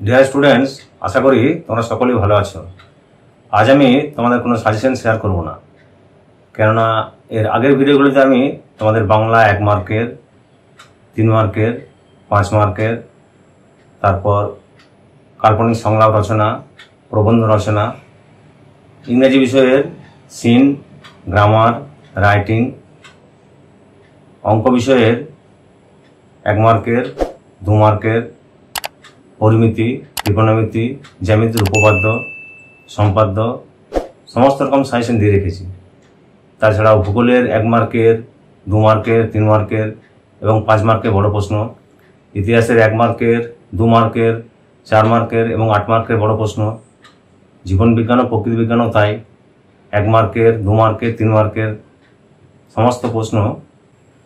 Dear students, আশা করি তোমরা সকলেই ভালো আছো। আজ আমি তোমাদের কোনো সাজেশন শেয়ার করব না, কেননা এর আগের ভিডিওগুলোতে আমি তোমাদের বাংলা 1 মার্কের, 3 মার্কের, 5 মার্কের, তারপর কাল্পনিক সংলাপ রচনা, প্রবন্ধ রচনা, ইংরেজি বিষয়ের সিন, গ্রামার, রাইটিং, অঙ্ক বিষয়ের 1 মার্কের, 2 মার্কের, পরিমিতি, ত্রিকোণমিতি, জ্যামিতির উপপাদ্য, সম্পাদ্য সমস্ত রকম সাজেশন দিয়ে রেখেছি। তাছাড়াও ভূগোলের 1 মার্কের, 2 মার্কের, 3 মার্কের এবং 5 মার্কের বড় প্রশ্ন, ইতিহাসের 1 মার্কের, 2 মার্কের, 4 মার্কের এবং 8 মার্কের বড় প্রশ্ন, জীবন বিজ্ঞান ও প্রকৃতি বিজ্ঞানও তাই, 1 মার্কের, 2 মার্কের, 3 মার্কের সমস্ত প্রশ্ন,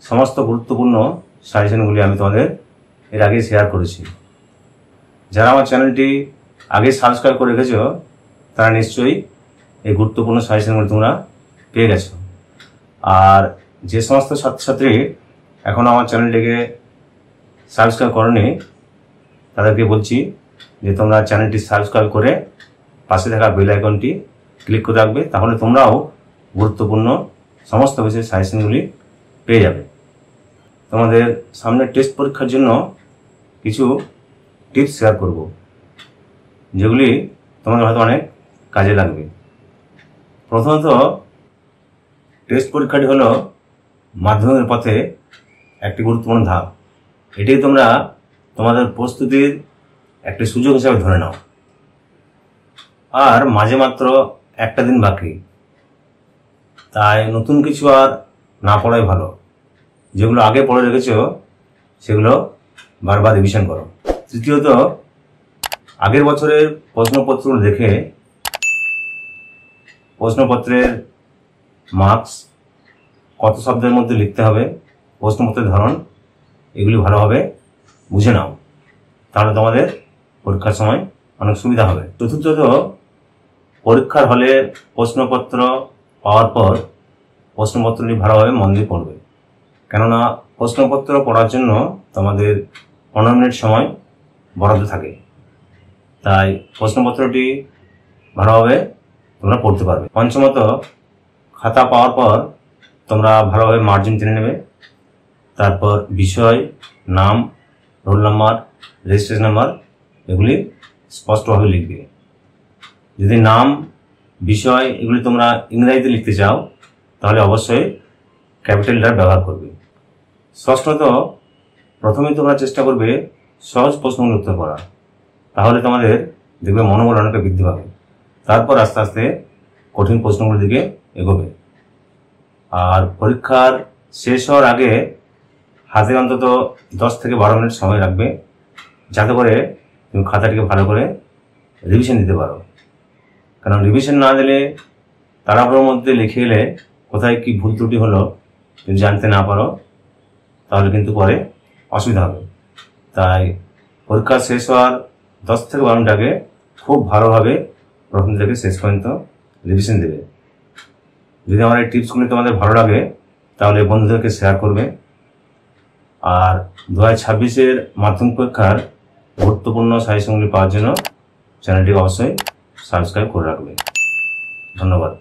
সমস্ত গুরুত্বপূর্ণ সাজেশনগুলি আমি তোমাদের এর আগে শেয়ার করেছি। যারা আমার চ্যানেলটি আগে সাবস্ক্রাইব করে রেখেছো তারা নিশ্চয়ই এই গুরুত্বপূর্ণ সাজেশনগুলি তোমরা পেয়ে গেছো। আর যে সমস্ত ছাত্রছাত্রী এখনও আমার চ্যানেলটিকে সাবস্ক্রাইব করনি তাদেরকে বলছি যে তোমরা চ্যানেলটি সাবস্ক্রাইব করে পাশে থাকা বেল আইকনটি ক্লিক করে রাখবে, তাহলে তোমরাও গুরুত্বপূর্ণ সমস্ত বিষয়ের সাজেশনগুলি পেয়ে যাবে। তোমাদের সামনের টেস্ট পরীক্ষার জন্য কিছু টিপস শেয়ার করব, যেগুলি তোমাদের হয়তো অনেক কাজে লাগবে। প্রথমত, টেস্ট পরীক্ষাটি হলো মাধ্যমিকের পথে একটি গুরুত্বপূর্ণ ধাপ। এটি তোমরা তোমাদের প্রস্তুতির একটি সুযোগ হিসাবে ধরে নাও। আর মাঝে মাত্র একটা দিন বাকি, তাই নতুন কিছু আর না পড়াই ভালো। যেগুলো আগে পড়ে রেখেছো সেগুলো বারবার রিভিশন করো। তৃতীয়ত, আগের বছরের প্রশ্নপত্রগুলো দেখে প্রশ্নপত্রের মার্কস, কত শব্দের মধ্যে লিখতে হবে, প্রশ্নপত্রের ধরন, এগুলি ভালোভাবে বুঝে নাও, তাহলে তোমাদের পরীক্ষার সময় অনেক সুবিধা হবে। চতুর্থত, পরীক্ষার হলে প্রশ্নপত্র পাওয়ার পর প্রশ্নপত্রটি ভালোভাবে মন দিয়ে পড়বে, কেননা প্রশ্নপত্র পড়ার জন্য তোমাদের 15 মিনিট সময় বরাদ্দ থাকে। তাই প্রশ্নপত্রটি ভালোভাবে তোমরা পড়তে পারবে। পঞ্চমত, খাতা পাওয়ার পর তোমরা ভালোভাবে মার্জিন টেনে নেবে। তারপর বিষয়, নাম, রোল নাম্বার, রেজিস্ট্রেশন নাম্বার এগুলি স্পষ্টভাবে লিখবে। যদি নাম, বিষয় এগুলি তোমরা ইংরেজিতে লিখতে চাও তাহলে অবশ্যই ক্যাপিটাল লেটার ব্যবহার করবে। ষষ্ঠত, প্রথমে তোমরা চেষ্টা করবে সহজ প্রশ্নগুলো উত্তর করা, তাহলে তোমাদের দেখবে মনোবল অনেকটা বৃদ্ধি পাবে। তারপর আস্তে আস্তে কঠিন প্রশ্নগুলোর দিকে এগোবে। আর পরীক্ষার শেষ হওয়ার আগে হাতে অন্তত 10 থেকে 12 মিনিট সময় রাখবে, যাতে করে তুমি খাতাটিকে ভালো করে রিভিশন দিতে পারো। কারণ রিভিশন না দিলে তাড়াহুড়োর মধ্যে লিখে এলে কোথায় কি ভুল ত্রুটি হলো যদি জানতে না পারো তাহলে কিন্তু পরে অসুবিধা হবে। তাই পরীক্ষা শেষ হওয়ার 10 থেকে 12 মিনিট আগে খুব ভালোভাবে প্রথম থেকে শেষ পর্যন্ত রিভিশন দেবে। যদি আমার এই টিপসগুলি তোমাদের ভালো লাগে তাহলে বন্ধুদেরকে শেয়ার করবে। আর 2026-এর মাধ্যমিক পরীক্ষার গুরুত্বপূর্ণ সাজেশনগুলি পাওয়ার জন্য চ্যানেলটিকে অবশ্যই সাবস্ক্রাইব করে রাখবে। ধন্যবাদ।